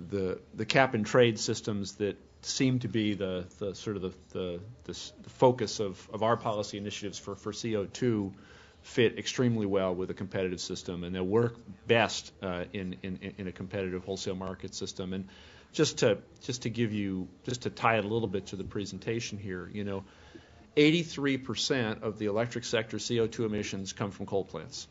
the cap and trade systems that seem to be the sort of the focus of our policy initiatives for CO2 fit extremely well with a competitive system, and they'll work best in a competitive wholesale market system. And just to tie it a little bit to the presentation here, 83% of the electric sector CO2 emissions come from coal plants.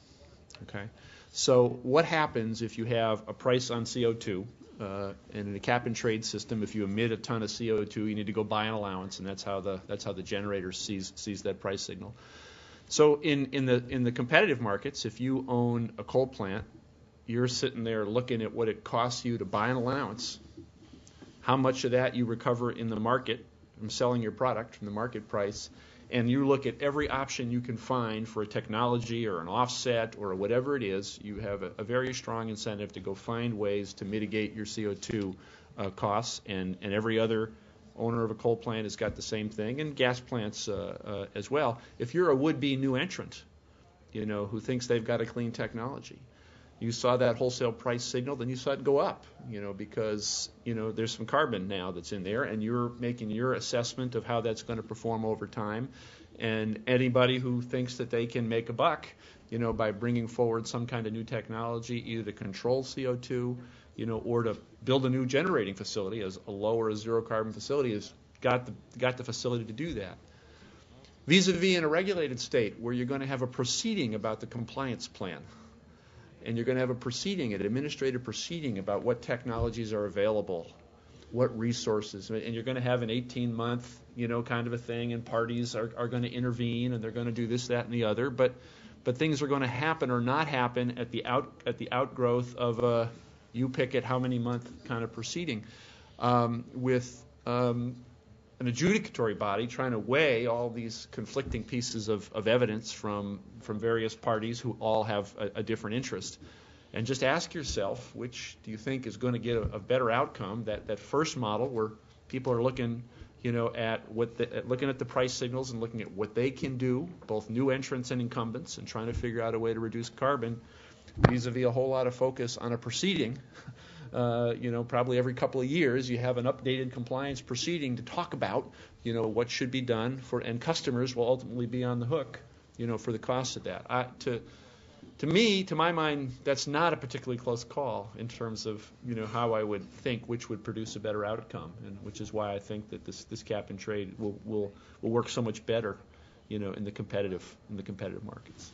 Okay, so what happens if you have a price on CO2? And in a cap and trade system, if you emit a ton of CO2, you need to go buy an allowance, and that's how the generator sees that price signal. So in the competitive markets, if you own a coal plant, you're sitting there looking at what it costs you to buy an allowance, how much of that you recover in the market from selling your product from the market price, and you look at every option you can find for a technology or an offset or whatever it is. You have a very strong incentive to go find ways to mitigate your CO2 costs, and every other owner of a coal plant has got the same thing, and gas plants as well. If you're a would-be new entrant, who thinks they've got a clean technology, you saw that wholesale price signal, then you saw it go up, because there's some carbon now that's in there, and you're making your assessment of how that's going to perform over time. And anybody who thinks that they can make a buck, by bringing forward some kind of new technology, either to control CO2, or to build a new generating facility, as a low or a zero carbon facility, has got the facility to do that. Vis-a-vis in a regulated state where you're going to have a proceeding about the compliance plan, and you're going to have an administrative proceeding about what technologies are available, what resources, and you're going to have an 18-month, kind of a thing, and parties are going to intervene, and they're going to do this, that, and the other, but things are going to happen or not happen at the outgrowth of a you pick it how many month kind of proceeding, with an adjudicatory body trying to weigh all these conflicting pieces of evidence from various parties who all have a different interest. And just ask yourself, which do you think is going to get a better outcome? That first model where people are looking, looking at the price signals and looking at what they can do, both new entrants and incumbents, and trying to figure out a way to reduce carbon, vis-a-vis a whole lot of focus on a proceeding. Probably every couple of years you have an updated compliance proceeding to talk about, what should be done and customers will ultimately be on the hook, for the cost of that. To my mind, that's not a particularly close call in terms of, how I would think which would produce a better outcome, and which is why I think that this cap and trade will work so much better, in the competitive markets.